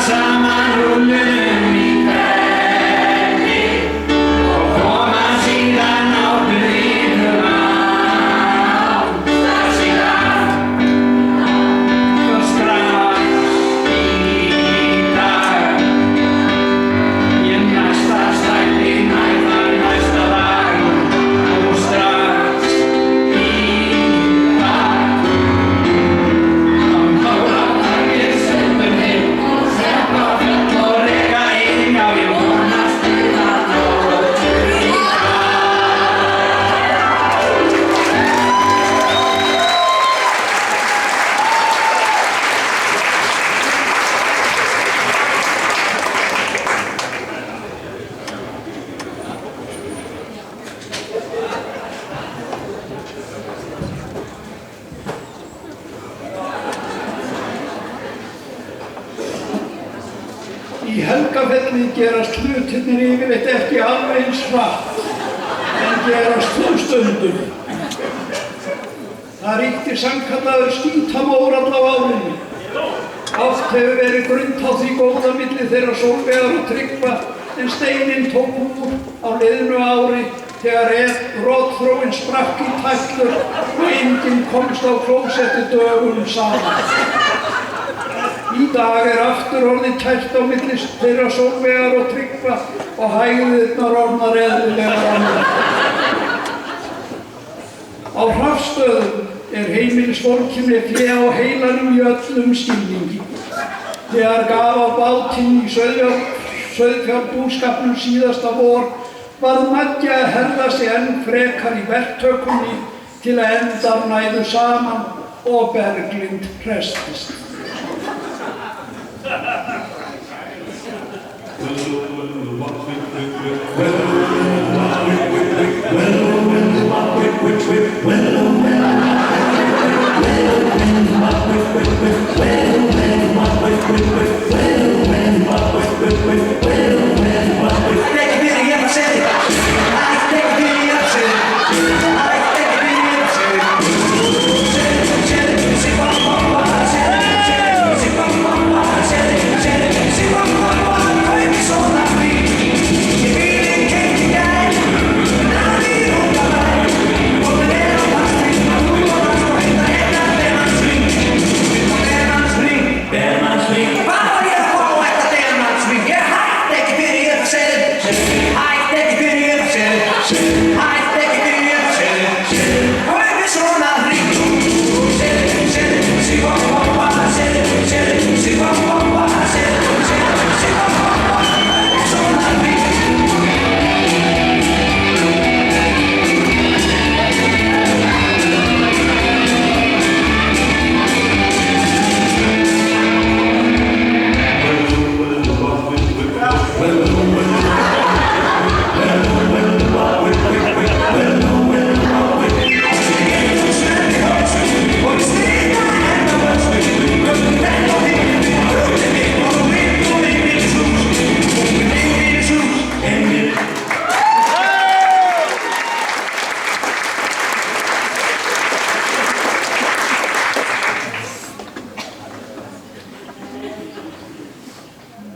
saman rúllunum í hverfi og koma síðan á blíðum á. Strax í dag og strax í dag. Ég næsta stætti næðan næsta dag og strax í dag. Á málaðar ég sömur heim og sleppa fjöll og reka inn, já ég vonast til að nóttur í dag. Í Helgafelli gerast hlutirnir yfirleitt ekki alveg eins hratt en gerast þó stundum. Það ríkti sannkallaður skítamórall á árinu. Oft hefur verið grunnt á því góða milli þeirra Sólveigar og Tryggva en steininn tók úr á liðnu ári þegar rotþróin sprakk í tætlur og enginn komst á klósetti dögum saman. Í dag aftur orðið tætt á milli þeirra Sólveigar og Tryggva og hægðirnar orðnar eðlilegar annað. Á Hrafsstöðum heimilisfólki með fé á heilanum í öllum skilningi. Þegar gaf á bátinn í sauðfjárbúskapnum síðasta vor varð Maggi að herða sig enn frekar í verktökunni til að endar næðu saman og Berglind hressist.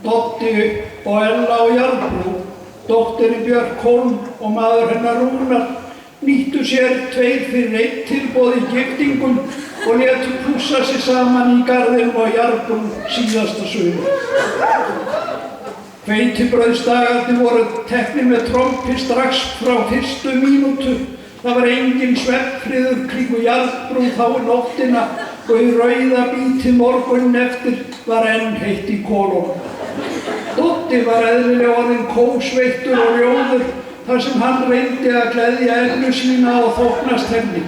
Doddi og Ella á Jarðbrú, dóttirin Björk Hólm og maður hennar Rúnar, nýttu sér 2 fyrir 1 tilboð í giftingum og létu pússa sig saman í garðinum á Jarðbrú síðasta sumar. Hveitibrauðsdagarnir voru teknir með trompi strax frá fyrstu mínútu. Það var engin svefnfriður kringum Jarðbrú þá nóttina og í rauða bíti morguninn eftir var enn heitt í kolunum. Doddi var eðlilega orðinn kósveittur og rjóður þar sem hann reyndi að gleðja Ellu sína og þóknast henni.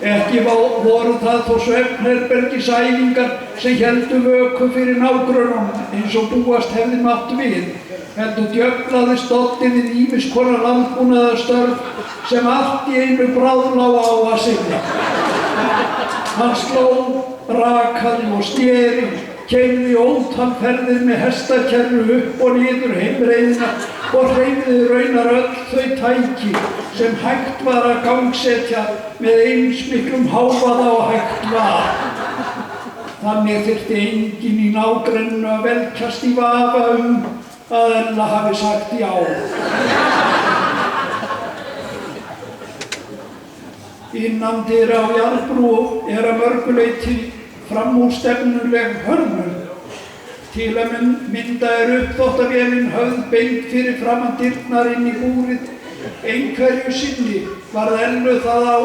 Ekki voru það þó svefnherbergisæfingar sem héldu vöku fyrir nágrönnum eins og búast hefði mátt við. Heldur djöflaðist Doddi við ýmiss konar landbúnaðarstörf sem allt í einu bráðlá á að sinna. Hann sló, rakaði og sneri, keyrði ótal ferðir með hestakerru upp og niður heimreiðina og hreyfði raunar öll þau tæki sem hægt var að gangsetja með eins miklum hávaða og hægt var. Þannig þyrfti enginn í nágrenninu að velkjast í vafa að Ella hafi sagt já. Innandyra á Jarðbrú að mörgu leyti framúrstefnuleg hönnun. Til að mynda uppþvottavélin höfð beint fyrir framan dyrnar inn í búrið. Einhverju sinni varð Ellu það á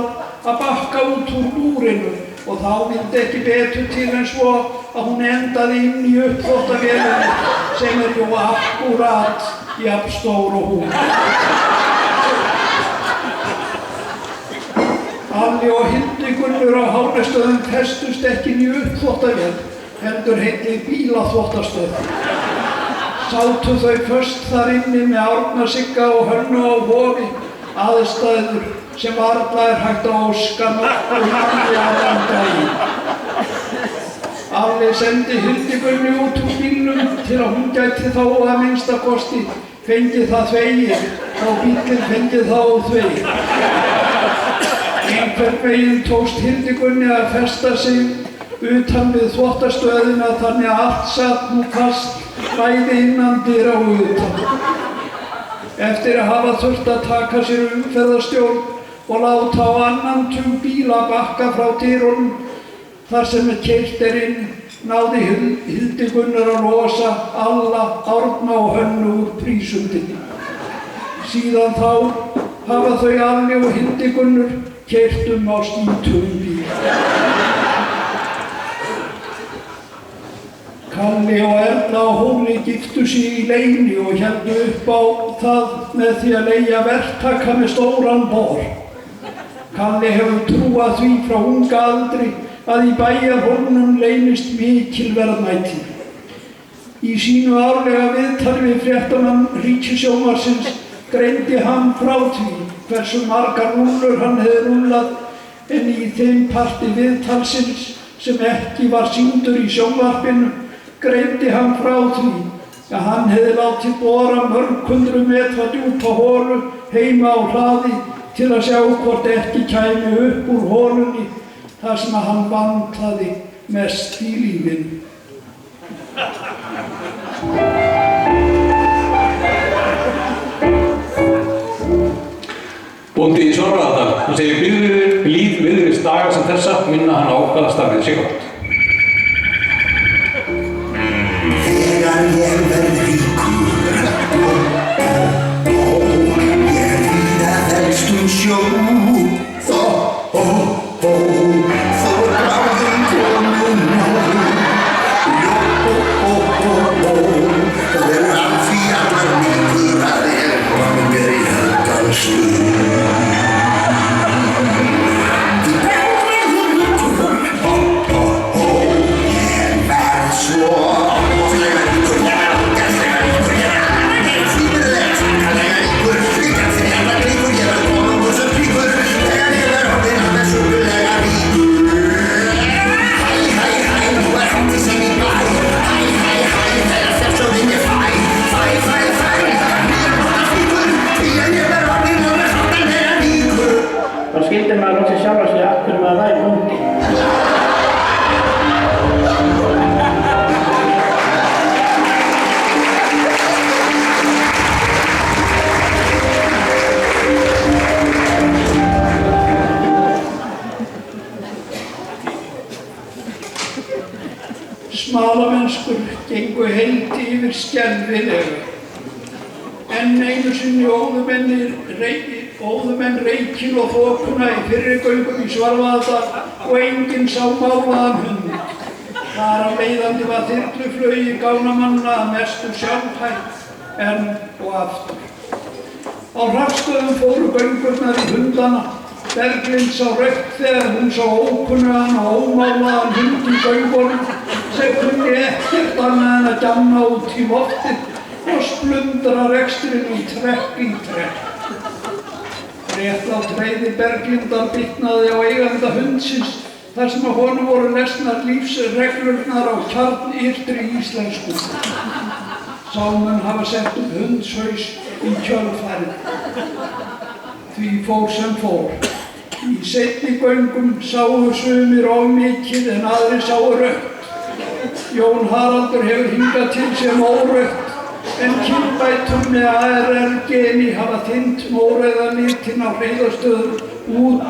að bakka út úr búrinu og þá vildi ekki betur til en svo að hún endaði inn í uppþvottavélinu sem jú akkúrat jafn stór og hún. Alli og Hildigunnur á Hánestöðum festust ekki inn í uppþvottavél, heldur heitli bílaþvottastöð. Sátu þau föst þar inni með Árna Sigga og Hönnu á Hofi, aðstæður sem varla hægt að óska nokkur manni að landa í. Alli sendi Hildigunni út úr bílnum til að hún gæti þá að minnstakosti fengið það þvegið og bíllinn fengið þá þvegið. Einhvern veginn tókst Hildigunni að festa sig utan við þvottastöðina þannig að allt satt nú fast bæði innandyra og utan. Eftir að hafa þurft að taka sér umferðarstjórn og láta á annan tug bíla bakka frá dyrunum þar sem keyrt inn, náði Hildigunnur að losa Alla, Árna og Hönnu úr prísundinni. Síðan þá hafa þau Alli og Hildigunnur keyrt á skítugum bíl. Kalli og Erla og Hóli giftu sig í leyni og héldu upp á það með því að leigja verktaka með stóran bor. Kalli hefur trúað því frá unga aldri að í bæjarhólnum leynist mikil verðmæti. Í sínu árlega viðtali við fréttamann Ríkissjónvarpsins greindi hann frá því hversu margar rúllur hann hefði rúllað en í þeim parti viðtalsins sem ekki var sýndur í sjónvarpinu greindi hann frá því að hann hefði látið bora mörg hundruð metra djúpa holu heima á hlaði til að sjá hvort ekki kæmi upp úr holunni þar sem hann vantaði mest í lífinu. Bóndi í Svarfaðardal, hann segir viðris daga sem þessa minna hann á hvaða starfið sé gott. Þegar ég verð ríkur, ég víða felst sjó, þó bráðum komum það verður af því allar líkur að ég komum mér í höndalstuð. Skildi maður loksins sjálfa sig af hverju maður væri bóndi. Smalamennskur gengu heilt yfir skelfilega. Enn einu sinni óðu menn reykinn og þokuna í fyrrigöngum í Svarfaðardal og enginn sá málaðan hund. Þar af leiðandi var þyrluflugi gánamanna að mestu sjálfhætt enn og aftur. Á rafstöðum fóru göngurnar í hundana. Berglind sá rautt þegar hún sá ókunnugan og ómálaðan hund í göngunum sem kunni ekkert annað en að gjamma út í loftið og splundra reksturinn í trekk. Réttlát reiði Berglindar bitnaði á eiganda hundsins þar sem að honum voru lesnar lífsreglurnar á kjarnyrtri íslensku. Sá menn hafa sett upp hundshaus í kjölfarið. Því fór sem fór. Í seinni göngum sáu sumir of mikið en aðrir sáu rautt. Jón Haraldur hefur hingað til sem órautt en kynbætur með ARR-geni hafa þynnt móræðalitinn á hreiðarstöður út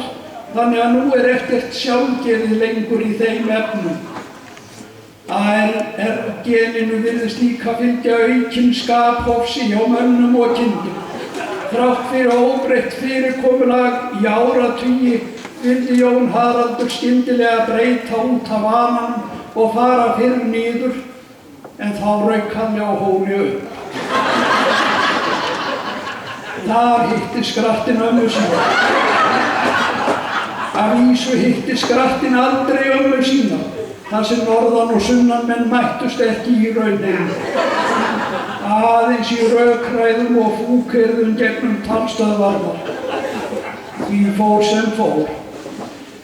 þannig að nú ekkert sjálfgefið lengur í þeim efnum. ARR-geninu virðist líka fylgja aukinn skaphofsi hjá mönnum og kindum. Þrátt fyrir óbreytt fyrirkomulag í áratugi vildi Jón Haraldur skyndilega breyta út af vananum og fara fyrr niður, en þá rauk hann á hóli upp. Þar hitti skrattinn ömmu sína. Að vísu hitti skrattinn aldrei ömmu sína, þar sem norðan og sunnanmenn mættust ekki í rauninni. Aðeins í rökræðum og fúkyrðum gegnum talstöðvarnar. Því fór sem fór.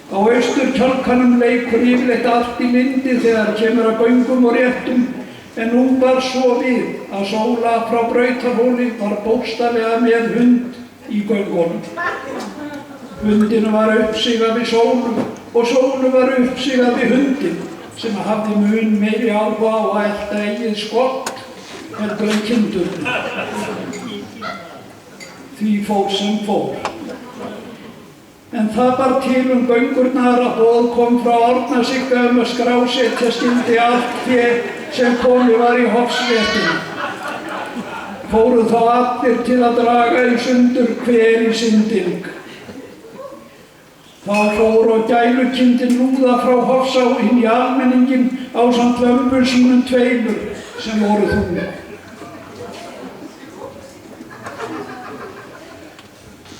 Á Austurkjálkanum leikur yfirleitt allt í lyndi þegar kemur að göngum og réttum, en nú bar svo við að Sóla frá Brautarhóli var bókstaflega með hund í göngunum. Hundinu var uppsigað við Sólu og Sólu var uppsigað við hundin sem hafði mun meiri áhuga á að elta eigið skott heldur en kindurinn. Því fór sem fór. En það bar til göngurnar að boð kom frá Árnasigga að skrásetja skyldi allt fé sem komið var í hofsréttinu. Fóru þá allir til að draga í sundur hver í sinn dilg. Þá fór og gælukindin Lúða frá Hofsá inn í almenninginn ásamt lömbum sínum tveimur sem voru þungir.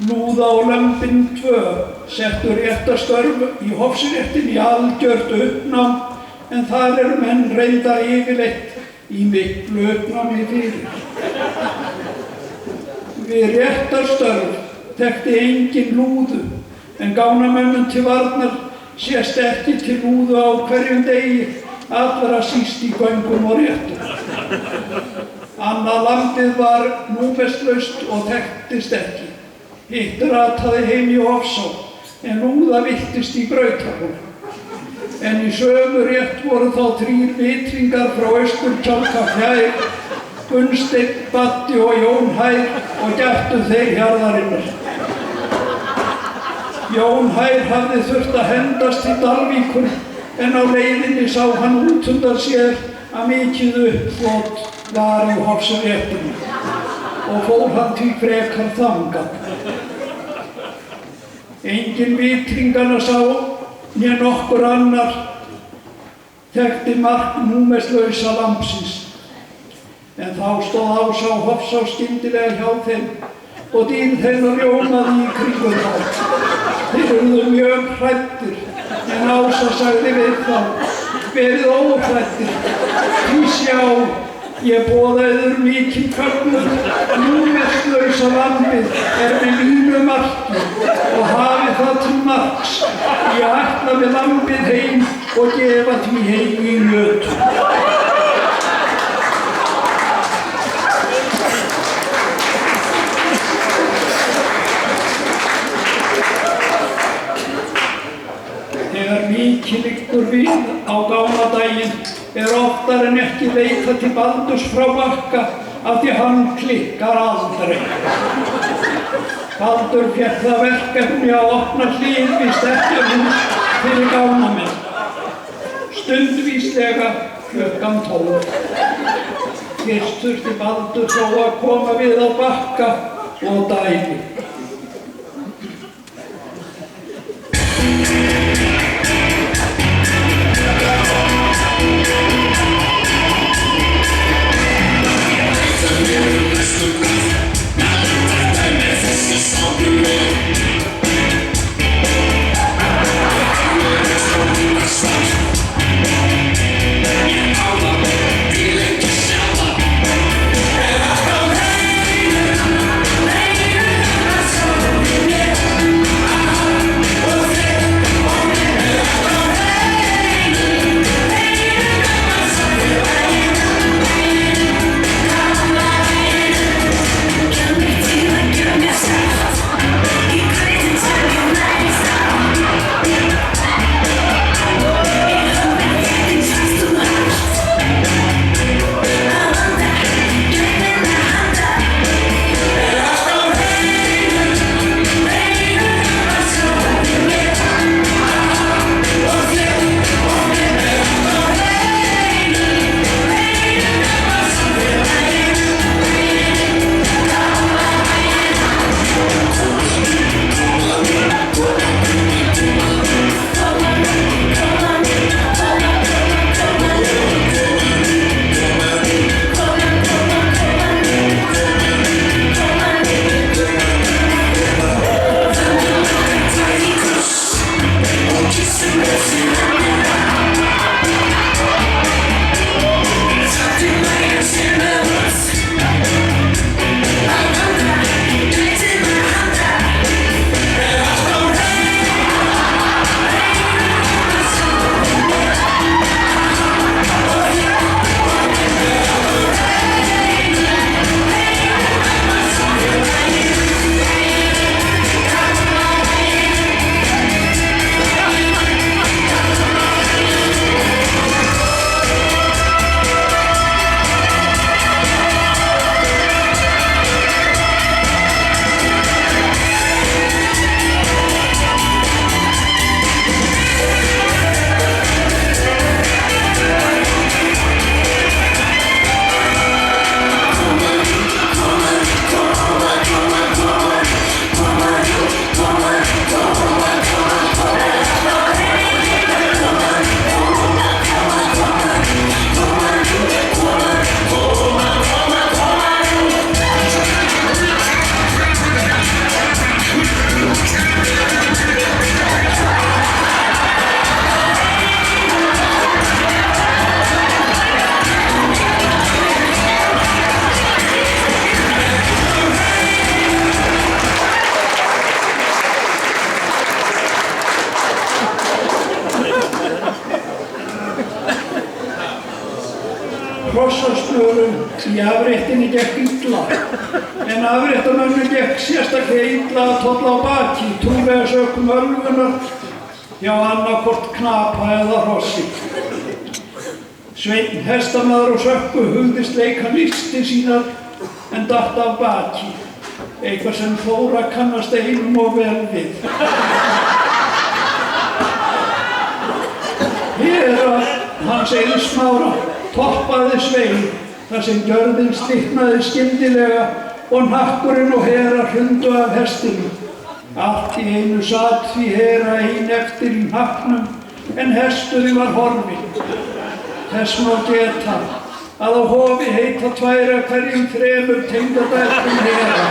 Lúða og lömbin tvö settu réttarstörf í hofsréttin í algjört uppnám, en þar menn reyndar yfirleitt í miklu uppnámi fyrir. Við réttarstörf þekkti engin Lúðu, en gánamönnum til varnar sést ekki til Lúðu á hverjum degi, allra síst í göngum og réttum. Annað lambið var númerslaust og þekktist ekki. Hitt rataði heim í Hofsá, en Lúða villtist í Brautarhóli. En í sömu rétt voru þá 3 vitringar frá Austurkjálka fjær, Gunnsteinn, Batti og Jón Hær, og gættu þeir hjarðarinnar. Jón Hær hafði þurft að hendast til Dalvíkur, en á leiðinni sá hann út undan sér að mikið uppþot var í hofsréttinu og fór hann því frekar þangað. Enginn vitringana sá, né nokkur annar þekkti mark númerslausa lambsins. En þá stóð Ása og Hofsá skyndilega hjá þeim og dýrð hennar ljómaði í kringum þá. Þeir urðu mjög hræddir, en Ása sagði við þá: verið óhræddir, því sjá, ég boða yður mikinn fögnuð, númerslausa lambið með mínu marki og hafi það til marks. Ég ætla með lambið heim og gefa því heim í nötu. Þegar mikið liggur við á gánadaginn oftar en ekki leitað til Baldurs frá Bakka af því hann klikkar aldrei. Baldur fékk það verkefni að opna hlið við stekkjarhús fyrir gánamenn. Stundvíslega klukkan 12. Fyrst þurfti Baldur þó að koma við á Bakka og dæmi. hrossasmörum í afréttinni gekk illa. En afréttamönnum gekk sérstaklega illa að tolla á baki, trúlega sökum ölvunar hjá annaðhvort knapa eða hrossi. Sveinn hestamaður og Sökku hugðist leika listir sínar en datt af baki, eitthvað sem Þóra kannast einum og vel við. Hera hans Eiðs Smára toppaði Svein þar sem gjörðin slitnaði skyndilega og hnakkurinn og Hera hrundu af hestinu. Allt í einu sat því Hera ein eftir í hnakknum en hesturinn var horfinn. Þess má geta að á hofi heita 2 af hverjum 3 tengdadætrum Hera.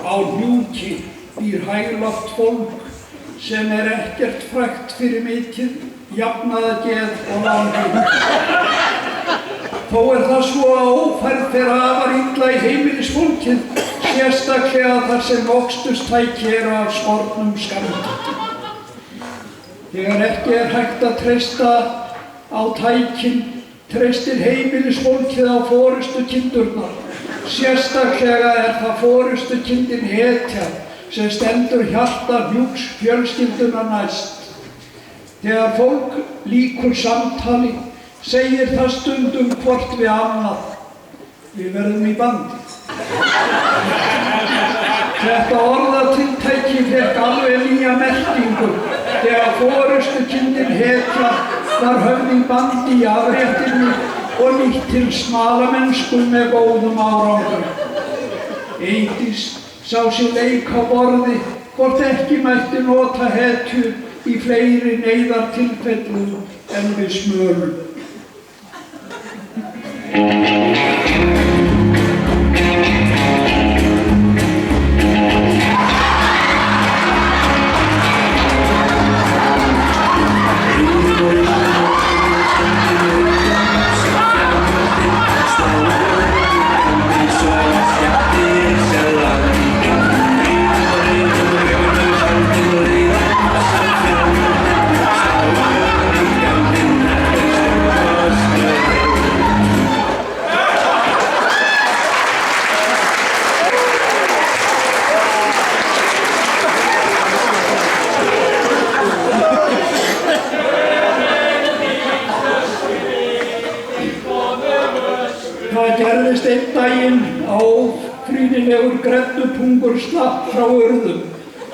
Á Hnjúki býr hæglátt fólk sem ekkert frægt fyrir mikið, jafnaðargeð og langheimt. Þó það svo að ófærð fer afar illa í heimilisfólkið, sérstaklega þar sem moksturstæki eru af skornum skammti. Þegar ekki hægt að treysta á tækin, treystir heimilisfólkið á forystukindurnar. Sérstaklega það forystukindin Hetja sem stendur hjarta Hnjúks fjölskyldunnar næst. Þegar fólk lýkur samtali segir það stundum hvort við annað: við verðum í bandi. Þetta orðatiltæki fékk alveg nýja merkingu þegar forystukindin Hetja var höfð í bandi í afréttinni og nýtt til smalamennsku með góðum árangri. Eydís sá sér leik á borði hvort ekki mætti nota Hetju í fleiri neyðartilfellum en við smölum. Einn daginn á ófrýnilegur greddupungur slapp frá urðum,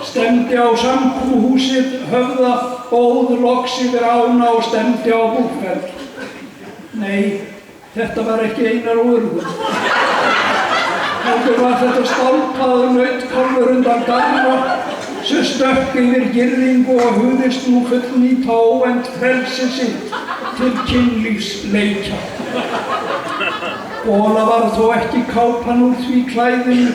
stefndi á samkomuhúsið Höfða, óð loks yfir ána og stefndi á búferð. Nei, þetta var ekki Einar á urðum. Heldur var þetta stálpaður nautkálfur undan garna sem stökk yfir girðingu og hugðist nú fullnýta óvænt frelsi sitt til kynlífsleikja. Bola var þó ekki kápan úr því klæðinu,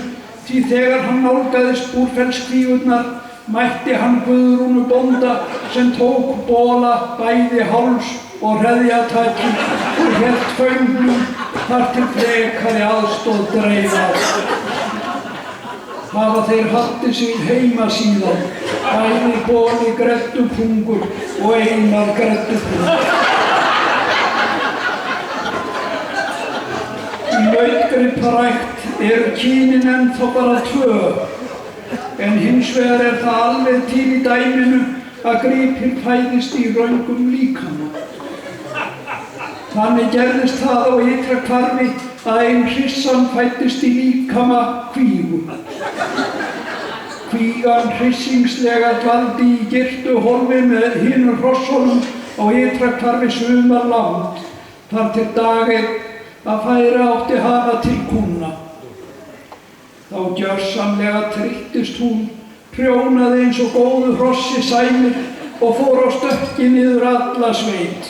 því þegar hann nálgaðist búrfellskvíurnar mætti hann Guðrúnu bónda sem tók Bola bæði háls og hreðjataki og hélt föngnum þar til frekari aðstoð dreif á. Hafa þeir haldið sig heima síðan, bæði Boli greddupungur og Einar greddupungur. Í nautgriparækt eru kynin ennþá bara 2, en hins vegar það alveg til í dæminu að gripir fæðist í röngum líkama. Þannig gerðist það á Ytra-Hvarfi að ein hrissan fæddist í líkama kvígu. Kvígan hrissingslega dvaldi í girtu hólfi með hinum hrossunum á Ytra-Hvarfi sumarlangt, þar til dag einn að færa átti hana til kúnna. Þá gjörsamlega trylltist hún, prjónaði eins og góðu hrossi sæmir og fór á stökki niður alla sveit.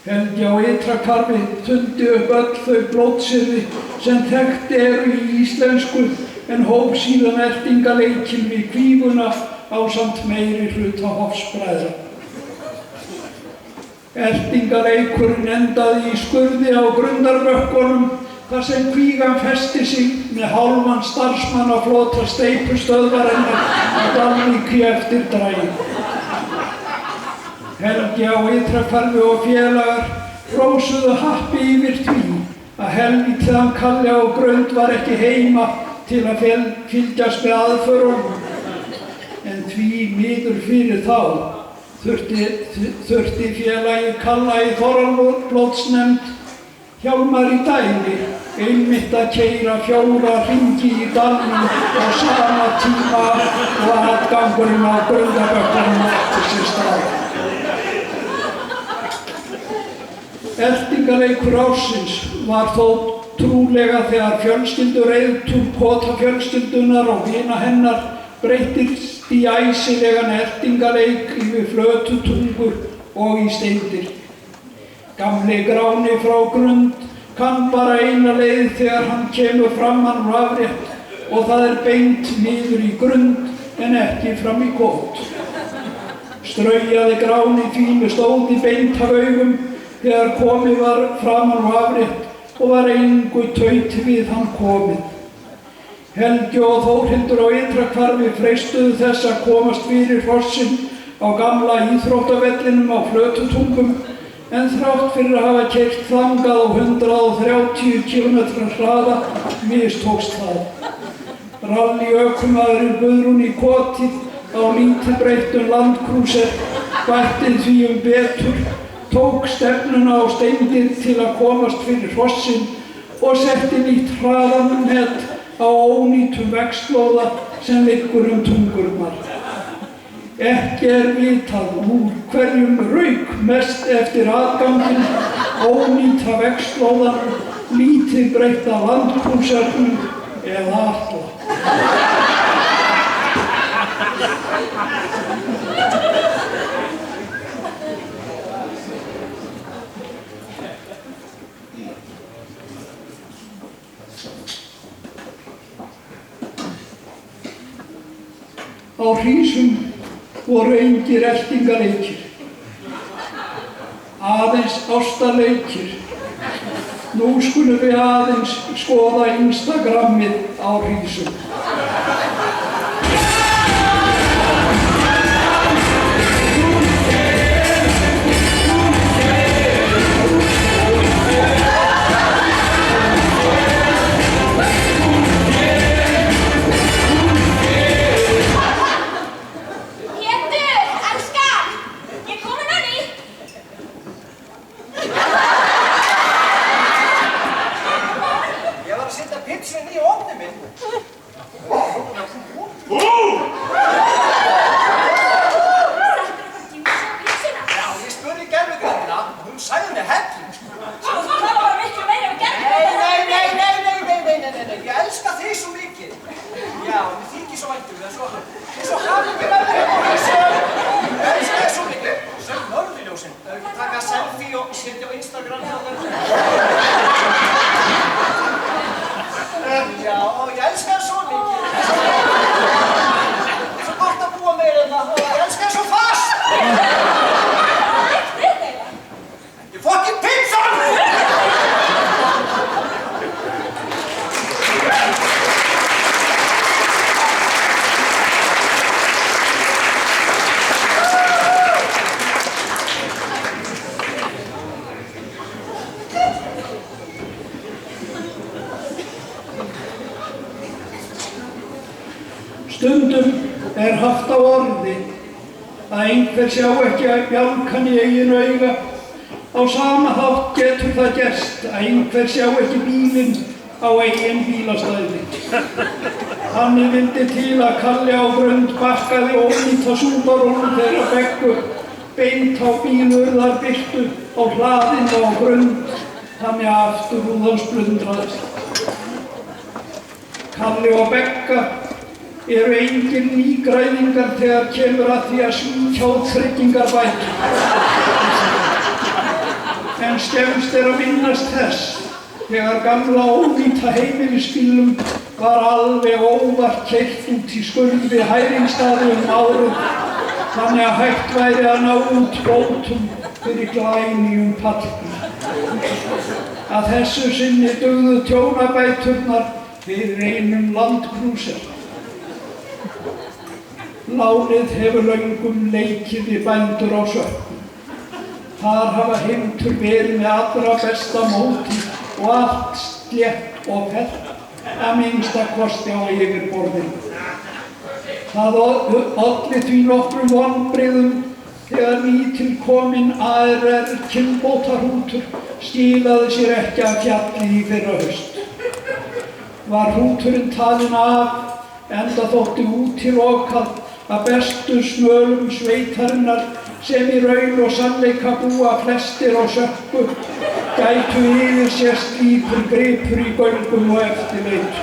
Helgi á Ytra-Hvarfi þuldi upp öll þau blótsyrði sem þekkt eru í íslensku en hóf síðan eltingaleikinn við kvíguna ásamt meiri hluta hofsbræðra. Eltingaleikurinn endaði í skurði á Grundarbökkunum þar sem kvígan festi sig með hálfan starfsmann á flota steypustöðvarinnar á Dalvík eftir dragi. Helgi á Ytrahvarfi og félagar hrósuðu happi yfir því að helvítiðan Kalli á Grund var ekki heima til að fylgjast með aðförunum. En því miður fyrir þá þurfti félagi Kalla í Þorrablótsnefnd Hjálmar í dæmi einmitt að keyra 4 hringi í dalnum á sama tíma og atgangurinn á Grundabökkunum átti sér stað. Eltingaleikur ársins var þó trúlega þegar fjölskyldureiðtúr Kotafjölskyldunar og vina hennar breyttist í æsilegan eltingaleik yfir Flötutungur og í Steindir. Gamli Gráni frá Grund kann bara eina leið þegar hann kemur framan úr afrétt og það beint niður í Grund en ekki fram í Kot. Straujaði Gráni því með stóði beint af augum þegar komið var framan úr afrétt og var engu tauti við hann komið. Helgi og Þórhildur á Ytrahvarfi freistuðu þess að komast fyrir hrossinn á gamla íþróttavellinum á Flötutungum en þrátt fyrir að hafa keyrt þangað á 130 km hraða mistókst það. Rallyökumaðurinn Guðrún í Kotið á lítið breyttum landkrúser bætti því betur, tók stefnuna á Steindir til að komast fyrir hrossinn og setti nýtt hraðamet á ónýtum vegslóða sem liggur Tungurnar. Ekki vitað úr hverjum rauk mest eftir atganginn, ónýta vegslóðan, lítið breytta landkrúsernum eða alla. Á Hrísum voru engir eltingaleikir, aðeins ástarleikir. Nú skulum við aðeins skoða Instagrammið á Hrísum. Stundum haft á orði að einhver sjá ekki að bjálkan í eigin auga. Á sama hátt getur það gerst að einhver sjá ekki bílinn á eigin bílastæði. Þannig vildi til að Kalli á Grund bakkaði ónýta Subarúnum þeirra Beggu beint á bílurðarbyrtu á hlaðinu á Grund, þannig að afturrúðan splundraðist. Kalli og Begga eru engir nýgræðingar þegar kemur að því að svíkja tryggingarbætur. En skemmst að minnast þess þegar gamla ónýta heimilisbílnum var alveg óvart keyrt út í skurð við Hæringsstaði árið, þannig að hægt væri að ná út bótum fyrir glænýjum pallbíl. Að þessu sinni dugðu tjónabæturnar fyrir einum landkrúser. Lánið hefur löngum leikið við bændur á Sökkum. Þar hafa heimtur verið með allra besta móti og allt slétt og fellt, að minnsta kosti á yfirborðinu. Það olli því nokkrum vonbrigðum þegar nýtilkominn ARR kynbótahrútur skilaði sér ekki af fjalli í fyrra haust. Var hrúturinn talinn af, enda þótti útilokað að bestu smölum sveitarinnar sem í raun og sannleika búa flestir á Sökku gætu yfir sér slíkur gripur í göngum og eftirleit.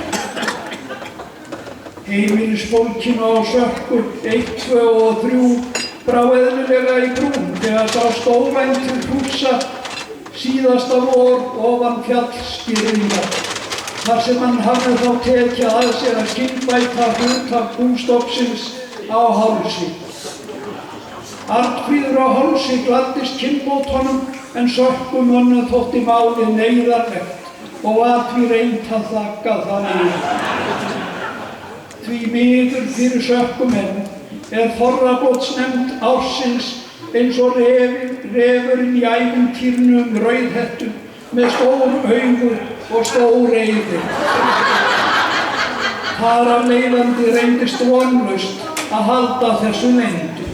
Heimilisfólkinu á Sökku 1, 2 og 3 brá eðlilega í brún þegar sá stórvæntur hrúsa síðasta vor ofan fjallsgirðingar, þar sem hann hafði þá tekið að sér að kynbæta hluta bústofnsins á Hálsi. Arnfríður á Hálsi gladdist kynbótunum en Sökkumönnum þótti málið neyðarlegt og var því reynt að þakka það niður. Því miður fyrir Sökkumenn þorrablótsnefnd ársins eins og refurinn í ævintýrinu Rauðhettu með stór augu og stór eyru. Þar af leiðandi reyndist vonlaust að halda þessu leyndu.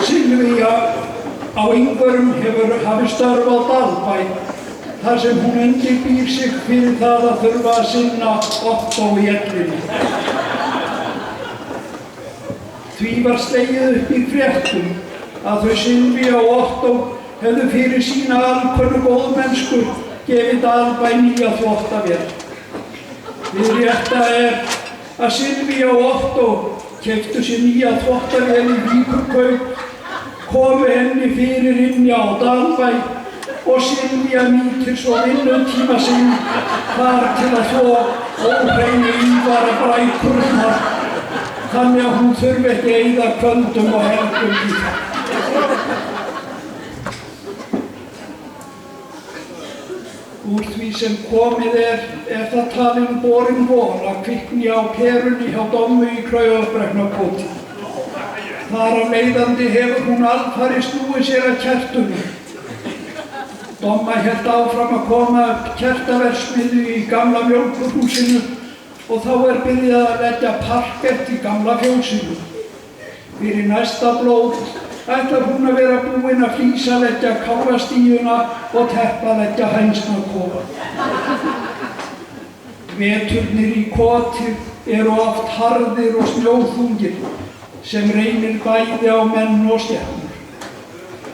Silvía á Ingvörum hafi störf á Dalbæ, þar sem hún undirbýr sig fyrir það að þurfa að sinna Ottó í ellinni. Því var slegið upp í fréttum að þau Silvía og Ottó hefðu fyrir sína alkunnu góðmennsku gefið Dalbæ nýja þvottavél. Við rétta að Silvía og Ottó keyptu sér nýja þvottavél í Víkurkaup, komu henni fyrir inni á Dalbæ og Silvía nýtir svo vinnutíma sinn þar til að þvo óhreinu ívara brækurnar, þannig að hún þurfi ekki að eyða kvöldum og helgum í það. Úr því sem komið það talin borin von að kvikni á perunni hjá Dommu í Klaufarsbrekknakoti. Þar af leiðandi hefur hún alfarið snúið sér að kertunum. Domma hélt áfram að koma upp kertaverksmiðju í gamla mjólkurhúsinu og þá byrjað að leggja parkett í gamla fjósinu. Fyrir næsta blót ætlar hún að vera búin að flísaleggja kálfastíuna og teppaleggja hænsnakofa. Veturnir í koti eru oft harðir og snjóþungir sem reynir bæði á menn og skepnur.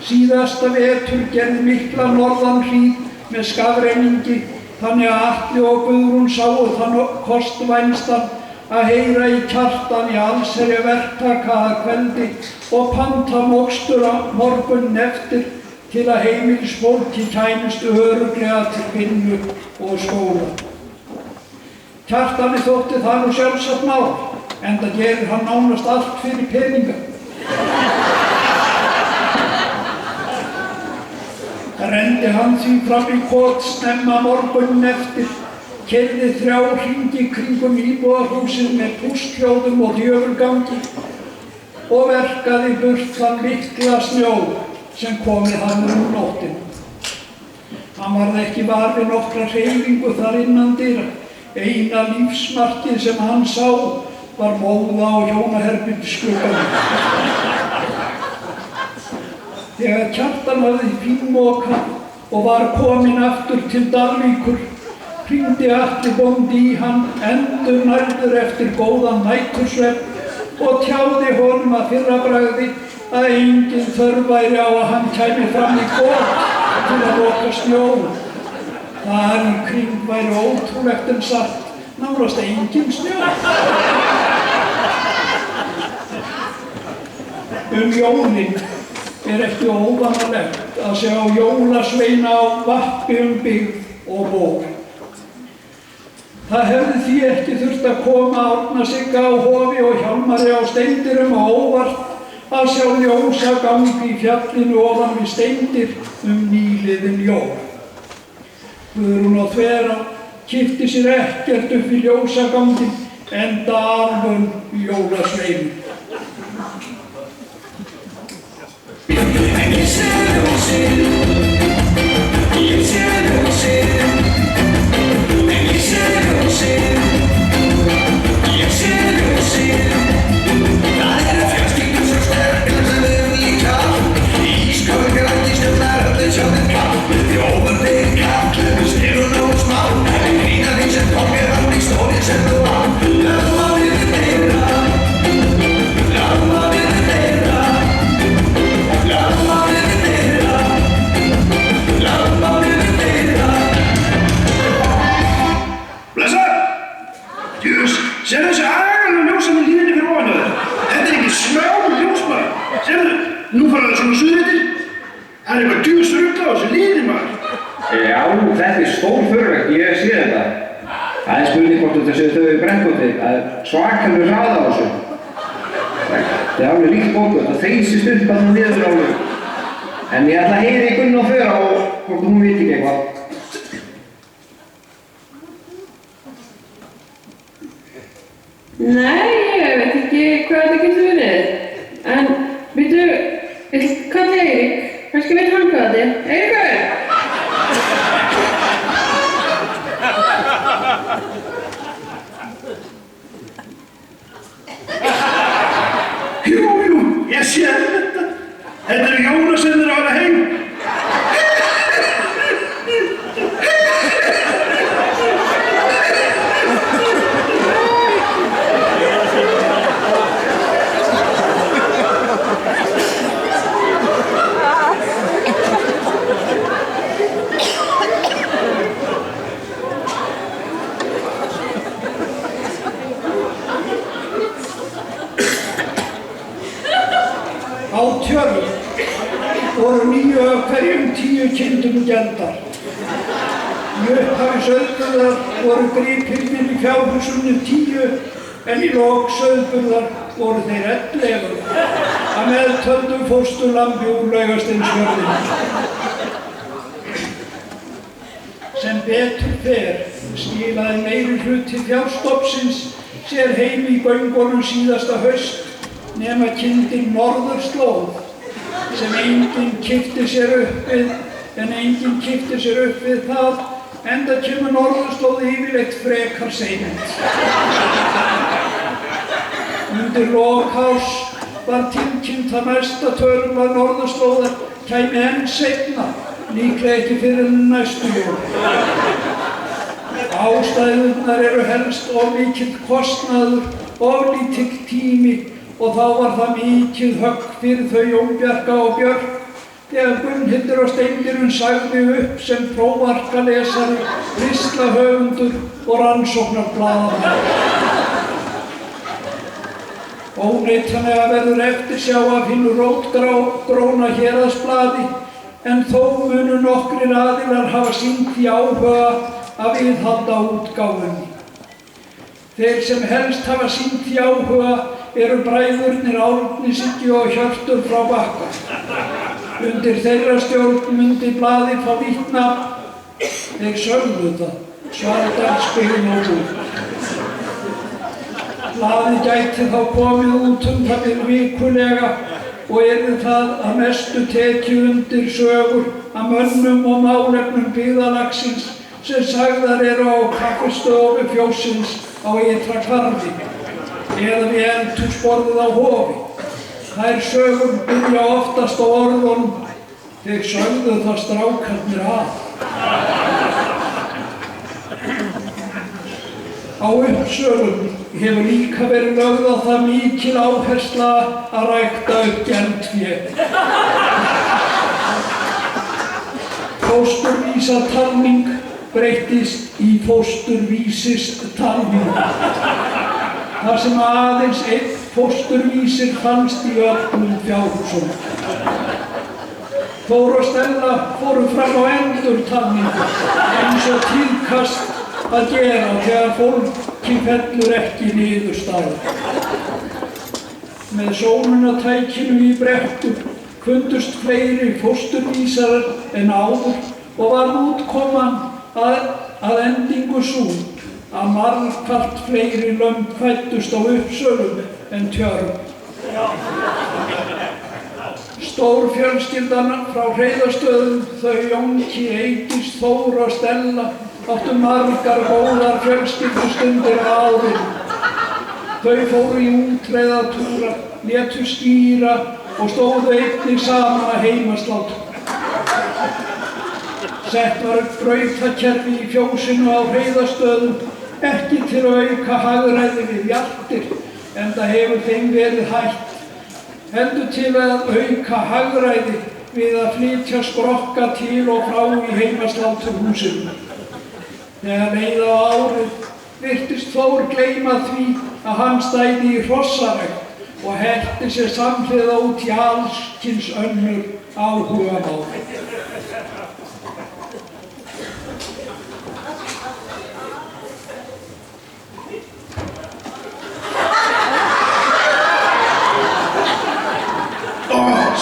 Síðasta vetur gerði mikla norðanhríð í með skafrenningi, þannig að Atli og Guðrún sáu þann kostvænstan að heyra í Kjartan í allsherja verktaka að kveldi og panta mokstur á morguninn eftir til að heimilisfólki kæmustu örugglega til vinnu og skóla. Kjartani þótti það nú sjálfsagt mál, enda gerir hann nánast allt fyrir peninga. Renndi hann því fram í kot snemma morguninn eftir, keyrði 3 hringi kringum íbúðarhúsið með pústhljóðum og djöfulgangi og verkaði burt þann mikla snjó sem komið hann nóttina. Hann varð ekki var við nokkra hreyfingu þar innandyra. Eina lífsmarkið sem hann sá var móða á hjónaherbergisglugganum. Þegar Kjartan hafði fínmokað og var kominn aftur til Dalvíkur, hringdi Atli bóndi í hann endurnærður eftir góðan nætursvefn og tjáði honum að fyrrabragði að engin þörf væri á að hann kæmi fram í kot til að loka snjó. Þar í kring væri ótrúlegt en satt, nánast engin snjó. Jólin ekki óvanalegt að sjá jólasveina á vappi byggð og ból. Það hefði því ekki þurft að koma Árna Sigga á Hofi og Hjálmari á Steindyrum á óvart að sjá ljósagangi í fjallinu ofan við Steindyr nýliðin jól. Guðrún og Þvera kippti sér ekkert upp í ljósagangin enda alvön jólasveinu. Ég sé ljósið, ég sé ljósið, ég sé ljósið, ég sé ljósið. Það eru fjölskyldur svo sterkar sem við líka. Ískáður grænt stjórnar öllu sjóðin kall. Þjóðurðir kall, styrun og smá. Grína því sem kom mér án í stórið sem þú á. Lögma við þeirra, lögma við þeirra. Sérðu þessi agalega ljósan í línunni fyrir ofan á þér? Þetta ekki smá ljósmaður. Sérðu, nú fara það svona suðrættir. Það eitthvað djúsrugla á þessu líni maður. Já, þetta stórfurðulegt, ég sé þetta. Það spurning hvort þetta séu þau í Brennkoti, svakalega hraða á þessu. Þetta alveg líkt bóku, þetta þeysist upp að það niður alveg. En ég ætla að heyra í Gunn og Þura og hvort hún veit ekki eitthvað. Nei, ég veit ekki hvað þetta getur verið. En, veitu, ég kalla Eirík. Kannski veit hann hvað þetta er. Eiríkur! Jú, ég sé þetta. Þetta eru jólasveinarnir að fara heim. Á Tjörn voru 9 af hverjum 10 kindum geldar. Í upphafi sauðburðar voru gripirnir í fjárhúsunni 10 en í lok sauðburðar voru þeir 11 að meðtöldu fósturlambi úr Laugasteinsfjörðinum. Sem betur fer skilaði meiri hluti fjárstofnsins sér heim í göngunum síðasta haust nema kindin Norðurslóð sem enginn kippti sér upp við það enda kemur Norðurslóð yfirleitt frekar seinast. Undir lok árs var tilkynnt að næsta törn af Norðurslóðar kæmi enn seinna, líklega ekki fyrir næstu jól. Ástæðurnar eru helst of mikill kostnaður, of lítill tími og þá var það mikið högg fyrir þau Jón Bjarka og Björk þegar Gunnhildur og Steingerður sagði upp sem prófarkalesari, ristlahöfundur og rannsóknarblaðamaður. Óneitanlega verður eftirsjá af hinu rótgróna héraðsblaði, en þó munu nokkrir aðilar hafa sýnt því áhuga að viðhalda útgáfunni. Þeir sem helst hafa sýnt því áhuga eru bræðurnir Árni, Siggi og Hjörtur frá Bakka. Undir þeirra stjórn mundi blaðið fá nýtt nafn. Þeir sögðu það, Svartársbyggðin og Búð. Blaðið gæti þá komið út það vikulega og yrði það að mestu tekið undir sögur af mönnum og málefnum byggðarlagsins sem sagðar eru á kaffistofu Fjóssins á Ytra Hvarfi eða við eldhúsborðið á Hofi. Þær sögur byrja oftast á orðunum: þeir sögðu það strákarnir að. Á Uppsölum hefur líka verið lögð á það mikil áhersla að rækta upp geldfé. Fósturvísatalning breyttist í fósturvísistalning, þar sem aðeins einn fósturvísir fannst í öllum fjárhúsum. Þór og Stella fóru fram á endurtalningu eins og tíðkast að gera þegar fólki fellur ekki niðurstaða. Með sónunatækinu í Brekku fundust fleiri fósturvísarar en áður og var útkoman að endingu sú að margfalt fleiri lömb fæddust á Uppsölum en Tjörn. Stórfjölskyldan frá Hreiðarstöðum, þau Jónki, Eydís, Þór og Stella, áttu margar góðar fjölskyldustundir á árinu. Þau fóru í útreiðatúra, létu skýra og stóðu einnig saman að heimaslátur. Sett var upp brautakerfi í fjósinu á Hreiðarstöðum, ekki til að auka hagræði við jarðir, enda hefur þeim verið hætt, heldur til að auka hagræði við að flytja skrokka til og frá í heimasláturhúsinu. Þegar leið á árið virtist Þór gleyma því að hann stæði í hrossarækt og hellti sér samhliða út í alls kyns önnur áhugamál.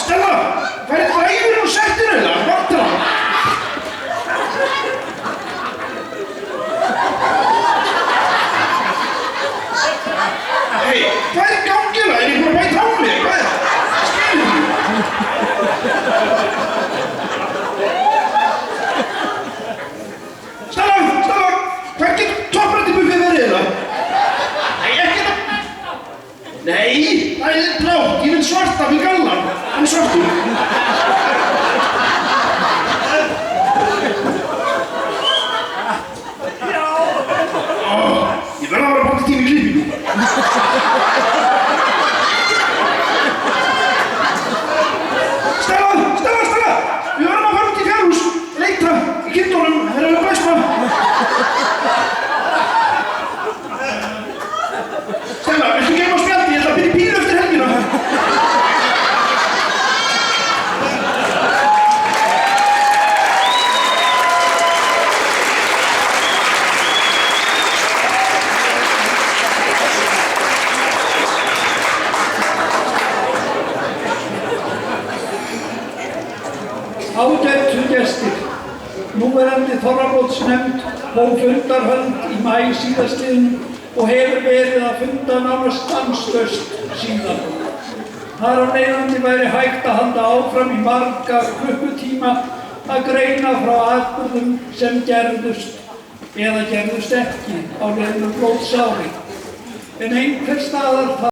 Stella, hvað þræfir og settir eða? Vantar hann? Hei, hvað í gangi það? Er ég búin að bæta á mig? Hvað er það? Skilur þú? Stella, hvað getur topprættibuffið verið eða? Nei, ekki það. Nei, það er blátt. Ég vil svarta fyrir gallan. Hann er svartur. Ég verð að vera bátt tíma í klippingu. Stella! Við verðum að fara út í fjárhús. Leita í kindunum. Það er að bæsma. Stella, viltu geyma spjaldi? Ég ætla að byrja í bíl eftir helgina. Ágætu gestir, núverandi Þorrablótsnefnd hóf fundarhöld í maí síðastliðnum og hefur verið að funda nánast stanslaust síðan. Þar af leiðandi væri hægt að halda áfram í marga klukkutíma að greina frá atburðum sem gerðust eða gerðust ekki á liðnu blótsári. En einhvers staðar